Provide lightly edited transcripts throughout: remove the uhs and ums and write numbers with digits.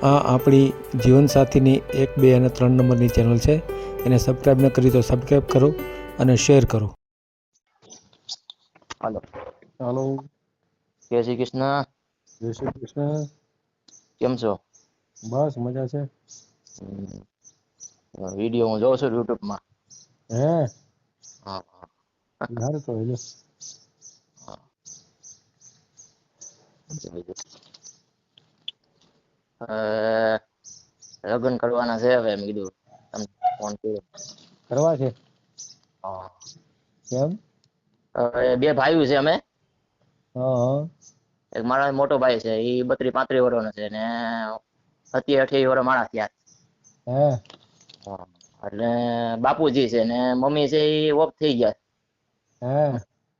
આ આપણી જીવનસાથીની 1, 2 અને 3 નંબરની ચેનલ છે. એને સબસ્ક્રાઈબ ન કરી તો સબસ્ક્રાઈબ કરો અને શેર કરો. હાલો. હાલો. જય શ્રી કૃષ્ણ. જય શ્રી કૃષ્ણ. કેમ છો? બસ મજા છે. વિડીયો હું જોઉં છું YouTube માં. હે હા સારું તો એટલે હા. લગ્ન કરવાના છે, હવે મેં કીધું તમને ફોન કર્યો. કરવા છે હા. કેમ? હવે 2 ભાઈઓ છે અમે. હા એક મારા મોટો ભાઈ છે, એ 32-35 વર્ષનો છે ને 27-28 વર્ષ મારા થયા. હે હા. એટલે બાપુજી છે ને મમ્મી છે એ ઓફ થઈ ગયા. હે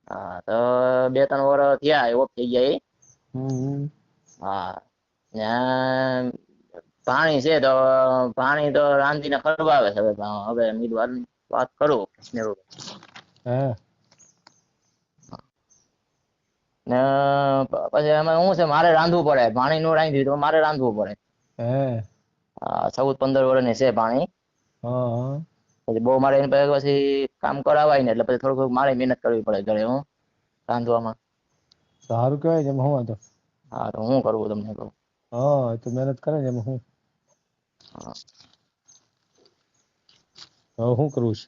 હા તો 2-3 વર્ષ થયા ઓફ થઈ ગયા એ. હમ હા. પાણી છે તો પાણી તો રાંધીને ખવડાવે છે. હવે વાત કરું. હે ને પછી એમાં શું છે, મારે રાંધવું પડે. પાણી નું રાંધ્યું તો મારે રાંધવું પડે. હે 14-15 વર્ષની છે પાણી. હા પછી બહુ મારે એની પછી કામ કરાવાય ને એટલે પછી થોડુંક મારે મહેનત કરવી પડે ઘરે હું રાંધવામાં. સારું કેવાય છે, એમાં હું વાંધો. હા તો હું કરવું તમને કહું. હા તો મહેનત કરે ને એમાં હું. હા. હવે શું કરવું છે?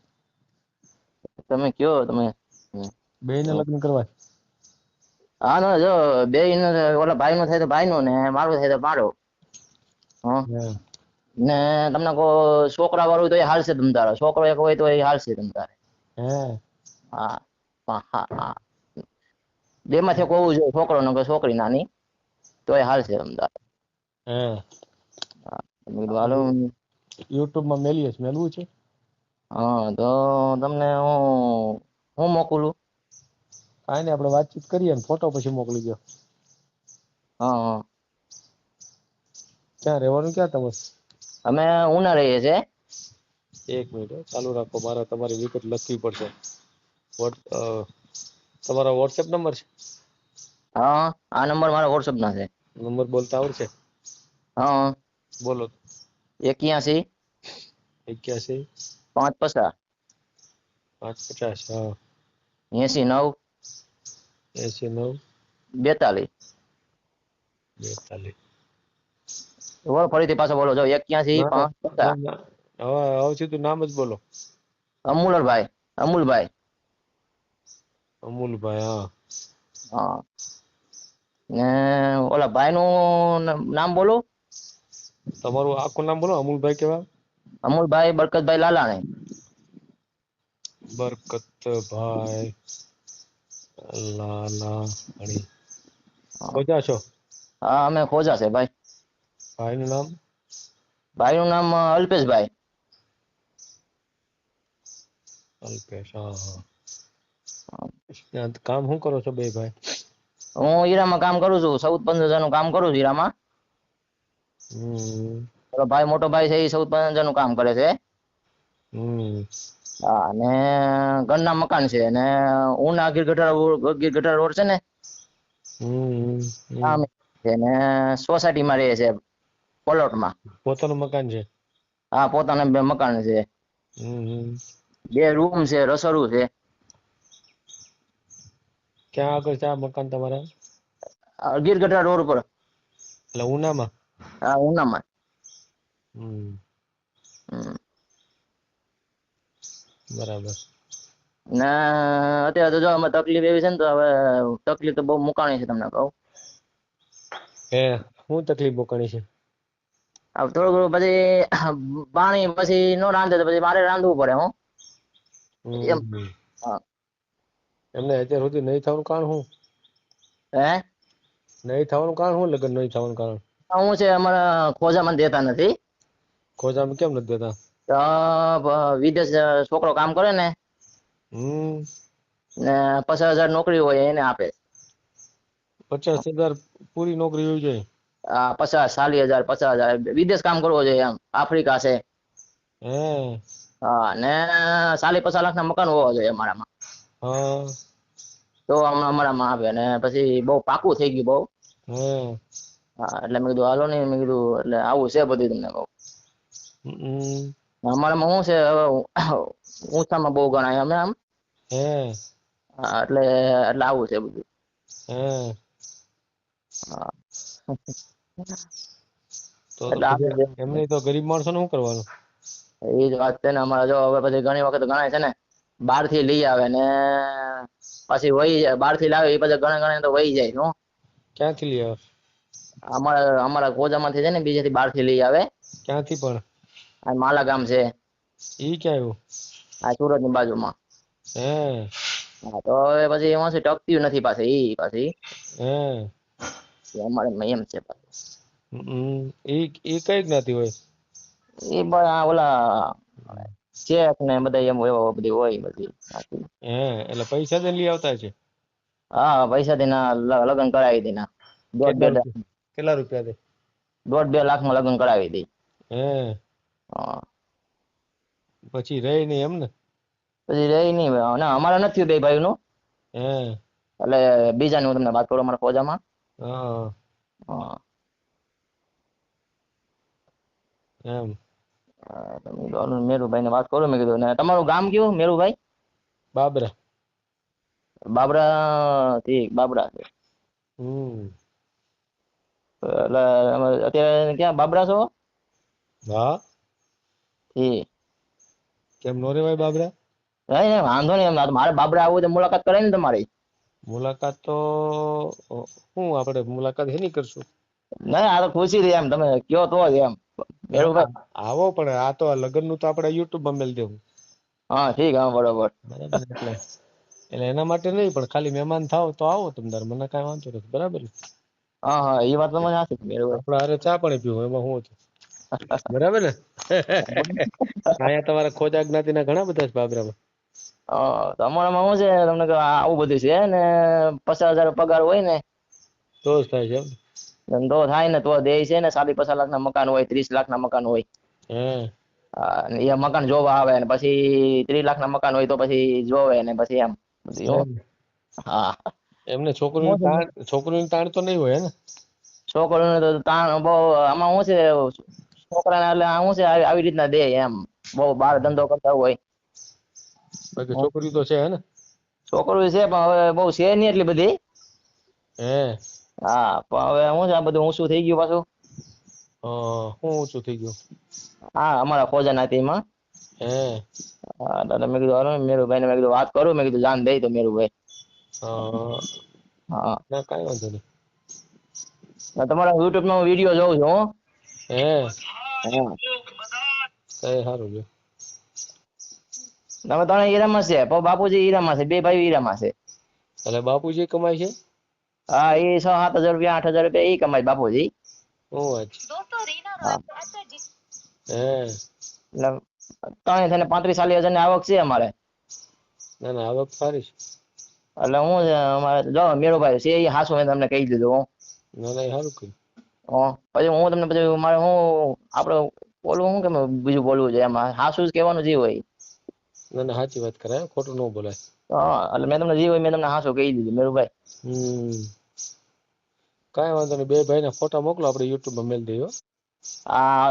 તમે કયો તમે. બેયને લગ્ન કરવા? હા ના જો બેયનું ઓલા ભાઈ નું થાય તો ભાઈ નું ને મારું થાય તો મારું. હા. હે ને તમને કહો છોકરા વાળું તો એ હાલશે તમ તારે. છોકરો એક હોય તો એ હાલશે તમ તારે. હે હા હા. 2 માંથી એક હોવું જોઈએ, છોકરો નકર છોકરી નાની તોય હાલશે તમ તારે. હે હા. મેં કીધું હાલો. YouTube માં મેલવું છે? હા તો તમને હું મોકલું? કાઈ નઈ આપણે વાતચીત કરીએ ને ફોટો પછી મોકલી દો. હા. ક્યાં રહેવાનું ક્યાં તમારે? અમે ઉના રહીએ છીએ. એક મિનિટ ચાલુ રાખો, મારે તમારી વિગત લખવી પડશે. તમારો WhatsApp નંબર છે? હા આ નંબર મારા WhatsApp ના છે. નંબર બોલતા આવડશે? હા. બોલો. 81 81 550 550 હા. 89 89 42. 42. બોલો ફરીથી પાછો બોલો જો 81 ના 550. ના હવે સીધું નામ જ બોલો. અમૂલભાઈ. અમૂલભાઈ હા. હા. ને ઓલા ભાઈ નું નામ બોલો. તમારું આખું નામ બોલો. અમૂલભાઈ કેવા? અમૂલભાઈ બરકતભાઈ લાલાણી. બરકતભાઈ લાલાણી. હા ખોજા છો? અમે ખોજા છે ભાઈ. ભાઈનું નામ? ભાઈનું નામ અલ્પેશભાઈ. અલ્પેશ હા. કામ શું કરો છો બે ભાઈ? હું હીરામાં કામ કરું છું. 14-15 નું કામ કરું છું હીરામાં. હમ ભાઈ મોટો ભાઈ છે એ 14-15 નું કામ કરે છે. હમ હા અને ઘરના મકાન છે અને ઉના ગીરગઢડા રોડ છે ને હમ આમ ને સોસાયટીમાં રહે છે પ્લોટમાં. પોતાનું મકાન છે? હા પોતાના 2 મકાન છે. હમ 2 રૂમ છે, રસોડું છે. ક્યાં આગળ છે આ મકાન તમારા? ગીરગઢડા રોડ ઉપર. એટલે ઉનામાં? હા ઉનામાં. હમ હમ. બરાબર. ના અત્યારે તો જો અમે તકલીફ એવી છે ને તો હવે તકલીફ તો બહુ મુકાણી છે તમને કહું. હે શું તકલીફ મુકાણી છે? થોડું પછી પાણી પછી ન રાંધે તો પછી મારે રાંધવું પડે હું. એમ. હમ હા. એમને અત્યાર સુધી નહીં થવાનું કારણ શું? હે? નહીં થવાનું કારણ શું? લગ્ન નહીં થવાનું કારણ? હું છે અમારા ખોજામાં દેતા નથી. ખોજામાં કેમ નથી દેતા? તો વિદેશ છોકરો કામ કરે ને હમ ને 50,000 નોકરી હોય એને આપે. 50,000 પૂરી નોકરી હોવી જોઈએ? 50, 40,000, 50,000 વિદેશ કામ કરવો જોઈએ એમ આફ્રિકા છે. હે હા ને 40-50 લાખ ના મકાન હોવા જોઈએ અમારામાં. હા તો અમારામાં આવે ને પછી બહુ પાકું થઈ ગયું બહુ. હમ હા એટલે મેં કીધું હાલો ને, મેં કીધું એટલે આવું છે બધું તમને કહું. હમ. અમારામાં શું છે હવે ઊંચામાં બહુ ગણાય અમે આમ. હે હા, એટલે એટલે આવું છે બધું. હે હા. તો એટલે આવું છે. એમને તો ગરીબ માણસો શું કરવાનું? એ જ વાત છે ને, અમારે જો હવે પછી ઘણી વખત ગણાય છે ને બહાર થી લઈ આવે ને પછી વહી જાય, બહાર થી લાવે એ પછી ગણે ગણે તો વહી જાય શું. ક્યાંથી લઈ આવે? અમારા ગોજામાંથી છે ને બીજેથી બહાર થી લઈ આવે. ક્યાંથી પણ? આ માલા ગામ છે, ઈ ક્યાં આવ્યું? આ સુરત ની બાજુમાં. હે હા તો હવે પછી એમાંથી ટકતી નથી પાછી હે અમારે એમ છે પાછું. ઈ કઈ જ્ઞાતિ હોય? એ બધા ઓલા શેખ ને બધા એમ એવો બધી હોય બધી. હે એટલે પૈસા દઈને લઈ આવતા છે? હા પૈસા થી ના લગ્ન કરાવી હતી ના. કેટલા રૂપિયા દે? 1.5-2 લાખમાં લગ્ન કરાવી હતી. હે હા. પછી રહી નહીં એમ ને? પછી રહી નહીં ના, અમારે નથી થયું બે ભાઈ નું. હે એટલે બીજાની હું તમને વાત કરું અમારા ખોજામાં. હા હા. એમ મેરુભાઈ ને વાત કરું મેં કીધું. ને તમારું ગામ કયું મેરુભાઈ? બાબરા. બાબરા ઠીક, બાબરા છે. હમ. એટલે અત્યારે ક્યાં બાબરા છો? હા. ઠીક. કેમ નો રેવાય બાબરા? નહીં વાંધો નહીં, મારે બાબરા આવું તો મુલાકાત કરાય ને તમારી. મુલાકાત તો શું આપણે મુલાકાત હેની કરશું? નહીં આ તો ખુશી થી એમ તમે કયો તો જ એમ મેરુભાઈ. આવો પણ આ તો લગ્ન નું તો આપણે યુટ્યુબ માં મેલ દેવું. હા ઠીક, હા બરોબર. બરાબર એટલે એના માટે નહીં, પણ ખાલી મહેમાન થાવ તો આવો તમ તાર, મને કાંઈ વાંધો નથી. બરાબર હા હા એ વાત તો મને સાચી મેરુભાઈ. આપડે હારે ચા પાણી પીવું એમાં શું હતું? બરાબર ને? અહીંયા તમારા ખોજા જ્ઞાતિના ઘણા બધા છે બાબરામાં. તમારામાં શું છે તમને આવું બધું છે ને 50,000 પગાર હોય ને તો જ થાય છે એમ? ધંધો થાય ને તો દે છે ને 50 લાખના મકાન હોય, 30 લાખના મકાન હોય. હે એ મકાન જોવા આવે ને પછી 30 લાખના મકાન હોય તો પછી જોવે ને પછી એમ બધું. હા એમને છોકરીની તાણ તો નહીં હોય ને? છોકરીઓને તો તાણ બહુ આમાં શું છે, છોકરાને એટલે શું છે આવી રીતના દે એમ, બહુ બહાર ધંધો કરતા હોય. બાકી છોકરી તો છે હે ને? છોકરી છે પણ હવે બહુ છે નહીં એટલી બધી. હે હા પણ હવે શું છે આ બધું ઊંચું થઈ ગયું પાછું. શું ઊંચું થઈ ગયું? હા અમારા ખોજા નાતીમાં. હે હા એટલે મેં કીધું હાલો મેરુભાઈ ને મેં કીધું વાત કરું, મેં કીધું જાન દઈ તો મેરુભાઈ. હા ના કાંઈ વાંધો નહીં. તમારા યુટ્યુબ માં વિડીયો જોઉં છું હો. હે હા કઈ સારું છે. તમે ત્રણે હીરામાં છે, બાપુજી હીરામાં છે, બે ભાઈ હીરામાં છે. એટલે બાપુજી કમાય છે? હા એ 6-7 હજાર રૂપિયા 8 હજાર રૂપિયા એ કમાય બાપુજી. શું વાત હા હે એટલે ત્રણે થઈને 35-40 હજાર ની આવક છે અમારે. ના ના આવક સારી છે. એટલે હું છે અમારે જો મેરુભાઈ છે એ હાસુ મેં તમને કહી દીધું. ના ના સારું કર્યું. પછી હું તમને પછી મારે હું આપડે બોલવું શું કે બીજું બોલવું છે એમાં હાસુ જ કહેવાનું જે હોય. ના ના સાચી વાત કરે, ખોટું ન બોલાય. એટલે મેં તમને જે હોય મેં તમને હાસુ કહી દીધું મેરુભાઈ. કાંઈ વાંધો નહીં, બે ભાઈના ફોટા મોકલો, આપણે યુટ્યુબ માં મેલ દઈએ.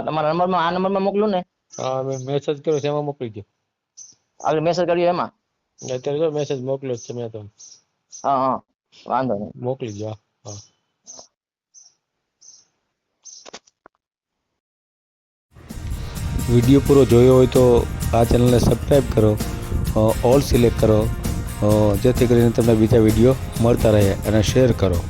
તમારા નંબરમાં આ નંબરમાં મોકલું ને? હા મેં મેસેજ કર્યો છે એમાં મોકલી દો. આગળ મેસેજ કર્યો એમાં? અત્યારે જો મેસેજ મોકલ્યો છે મેં તો. હા હા વાંધો નહીં. મોકલી દો. હા વિડીયો પૂરો જોયો હોય તો આ ચેનલને સબસ્ક્રાઈબ કરો, ઓલ સિલેક્ટ કરો, જેથી કરીને તમને બીજા વિડીયો મળતા રહે, અને શેર કરો.